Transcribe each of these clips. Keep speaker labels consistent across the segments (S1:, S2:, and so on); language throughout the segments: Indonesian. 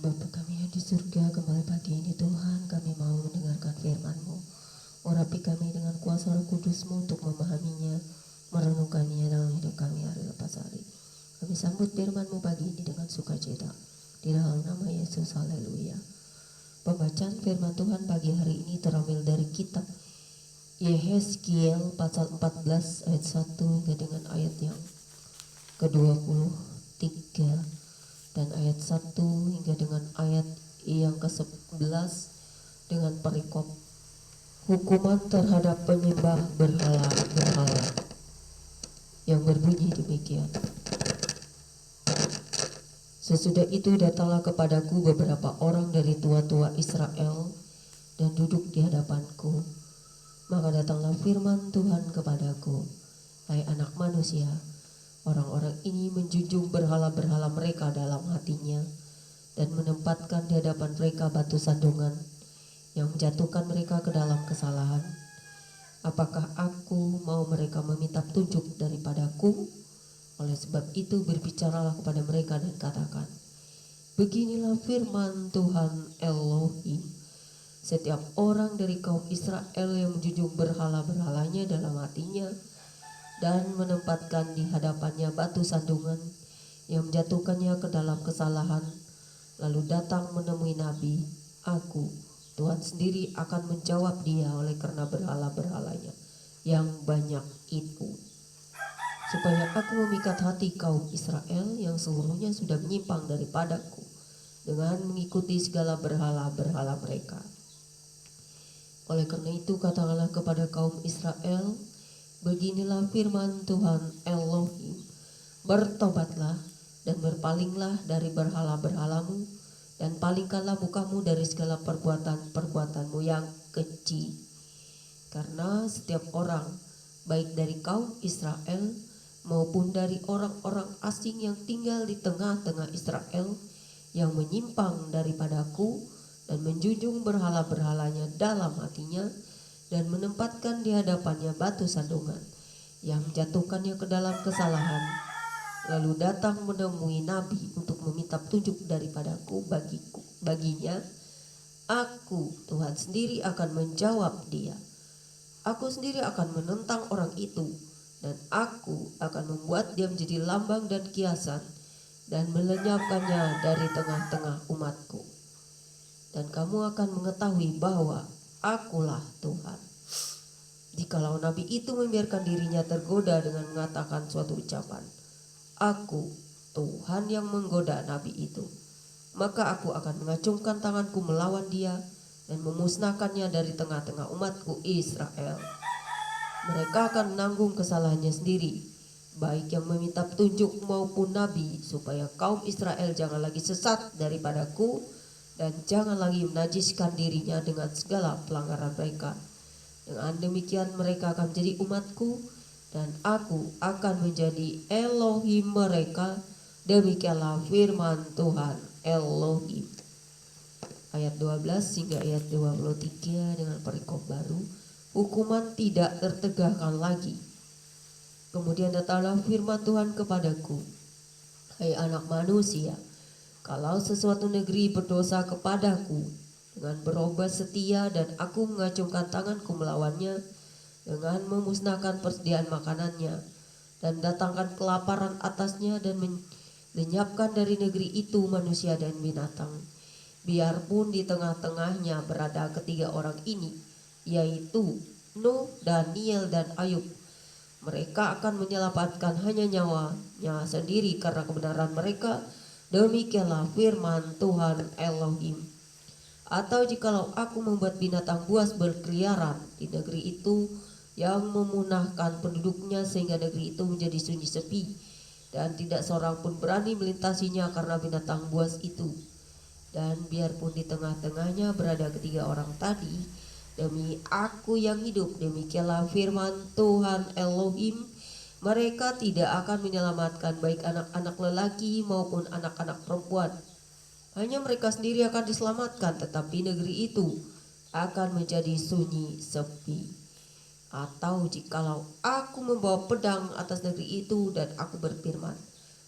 S1: Bapa kami yang di surga, kembali pagi ini Tuhan kami mau mendengarkan firman-Mu. Urapi kami dengan kuasa Roh Kudus-Mu untuk memahaminya, merenungkannya dalam hidup kami hari lepas hari. Kami sambut firman-Mu pagi ini dengan sukacita. Di dalam nama Yesus, haleluya. Pembacaan firman Tuhan pagi hari ini terambil dari kitab Yehezkiel pasal 14 ayat 1 hingga dengan ayat yang ke-23 dan ayat 1 hingga dengan ayat yang ke-11 dengan perikop hukuman terhadap penyembah berhala-berhala yang berbunyi demikian. Sesudah itu datanglah kepadaku beberapa orang dari tua-tua Israel dan duduk di hadapanku. Maka datanglah firman Tuhan kepadaku, hai anak manusia, orang-orang ini menjunjung berhala-berhala mereka dalam hatinya dan menempatkan di hadapan mereka batu sandungan yang menjatuhkan mereka ke dalam kesalahan. Apakah aku mau mereka meminta petunjuk daripadaku? Oleh sebab itu berbicaralah kepada mereka dan katakan, beginilah firman Tuhan Elohim. Setiap orang dari kaum Israel yang menjunjung berhala-berhalanya dalam hatinya dan menempatkan di hadapannya batu sandungan yang menjatuhkannya ke dalam kesalahan, lalu datang menemui Nabi, aku, Tuhan sendiri akan menjawab dia oleh karena berhala-berhalanya yang banyak itu. Supaya aku memikat hati kaum Israel yang seluruhnya sudah menyimpang daripadaku dengan mengikuti segala berhala-berhala mereka. Oleh karena itu katakanlah kepada kaum Israel, beginilah firman Tuhan Elohim, bertobatlah dan berpalinglah dari berhala-berhalamu dan palingkanlah mukamu dari segala perbuatan-perbuatanmu yang keji. Karena setiap orang, baik dari kaum Israel maupun dari orang-orang asing yang tinggal di tengah-tengah Israel yang menyimpang daripadaku dan menjunjung berhala-berhalanya dalam hatinya dan menempatkan di hadapannya batu sandungan yang menjatuhkannya ke dalam kesalahan, lalu datang menemui Nabi untuk meminta petunjuk daripadaku baginya, aku Tuhan sendiri akan menjawab dia. Aku sendiri akan menentang orang itu dan aku akan membuat dia menjadi lambang dan kiasan dan melenyapkannya dari tengah-tengah umatku. Dan kamu akan mengetahui bahwa akulah Tuhan. Jikalau Nabi itu membiarkan dirinya tergoda dengan mengatakan suatu ucapan, aku Tuhan yang menggoda Nabi itu, maka aku akan mengacungkan tanganku melawan dia dan memusnahkannya dari tengah-tengah umatku Israel. Mereka akan menanggung kesalahannya sendiri, baik yang meminta petunjuk maupun Nabi, supaya kaum Israel jangan lagi sesat daripadaku dan jangan lagi menajiskan dirinya dengan segala pelanggaran mereka. Dengan demikian mereka akan menjadi umatku dan aku akan menjadi Elohim mereka. Demikianlah firman Tuhan Elohim. Ayat 12 hingga ayat 23 dengan perikop baru, hukuman tidak tertegakkan lagi. Kemudian datanglah firman Tuhan kepadaku, hai anak manusia, kalau sesuatu negeri berdosa kepadaku dengan berobat setia dan aku mengacungkan tanganku melawannya dengan memusnahkan persediaan makanannya dan datangkan kelaparan atasnya dan lenyapkan dari negeri itu manusia dan binatang, biarpun di tengah-tengahnya berada ketiga orang ini, yaitu Nuh, Daniel, dan Ayub, mereka akan menyelamatkan hanya nyawanya sendiri karena kebenaran mereka. Demikianlah firman Tuhan Elohim. Atau jikalau aku membuat binatang buas berkeliaran di negeri itu yang memunahkan penduduknya sehingga negeri itu menjadi sunyi sepi dan tidak seorang pun berani melintasinya karena binatang buas itu, dan biarpun di tengah-tengahnya berada ketiga orang tadi, demi aku yang hidup, demikianlah firman Tuhan Elohim, mereka tidak akan menyelamatkan baik anak-anak lelaki maupun anak-anak perempuan. Hanya mereka sendiri akan diselamatkan, tetapi negeri itu akan menjadi sunyi sepi. Atau jikalau aku membawa pedang atas negeri itu dan aku berfirman,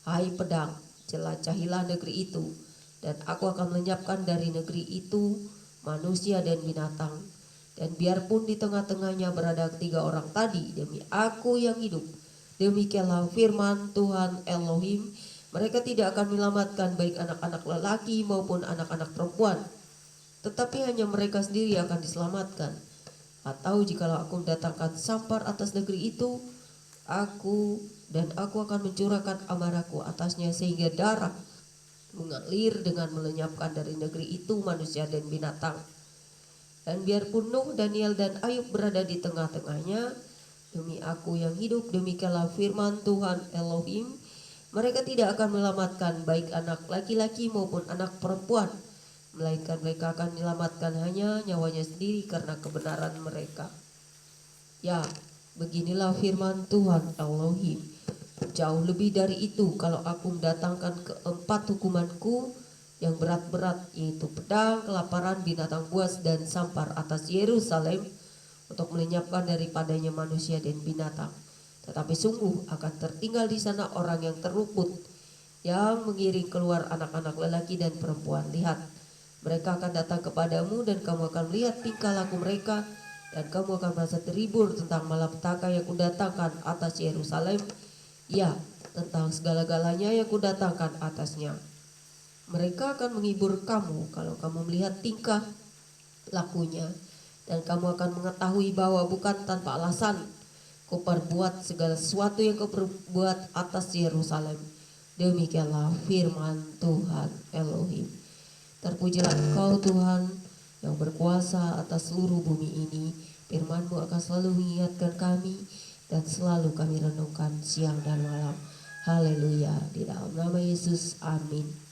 S1: hai pedang, jelajahilah negeri itu, Dan aku akan melenyapkan dari negeri itu manusia dan binatang. Dan biarpun di tengah-tengahnya berada 3 orang tadi, demi aku yang hidup, demikianlah firman Tuhan Elohim, mereka tidak akan menyelamatkan baik anak-anak lelaki maupun anak-anak perempuan, tetapi hanya mereka sendiri akan diselamatkan. Atau jikalau aku mendatangkan sampar atas negeri itu, aku akan mencurahkan amarahku atasnya sehingga darah mengalir dengan melenyapkan dari negeri itu manusia dan binatang. Dan biarpun Nuh, Daniel dan Ayub berada di tengah-tengahnya, demi aku yang hidup, demikianlah firman Tuhan Elohim, mereka tidak akan menyelamatkan baik anak laki-laki maupun anak perempuan, melainkan mereka akan menyelamatkan hanya nyawanya sendiri karena kebenaran mereka. Ya, beginilah firman Tuhan Elohim. Jauh lebih dari itu, kalau aku mendatangkan keempat hukumanku yang berat-berat, yaitu pedang, kelaparan, binatang buas, dan sampar atas Yerusalem, untuk melenyapkan daripadanya manusia dan binatang. Tetapi sungguh akan tertinggal di sana orang yang terluput, yang mengiring keluar anak-anak lelaki dan perempuan. Lihat, mereka akan datang kepadamu dan kamu akan melihat tingkah laku mereka, dan kamu akan merasa terhibur tentang malapetaka yang kudatangkan atas Yerusalem. Ya, tentang segala-galanya yang kudatangkan atasnya. Mereka akan menghibur kamu kalau kamu melihat tingkah lakunya, dan kamu akan mengetahui bahwa bukan tanpa alasan kuperbuat segala sesuatu yang kuperbuat atas Yerusalem. Demikianlah firman Tuhan Elohim. Terpujilah Engkau Tuhan yang berkuasa atas seluruh bumi ini. Firman-Mu akan selalu mengingatkan kami dan selalu kami renungkan siang dan malam. Haleluya. Di dalam nama Yesus, amin.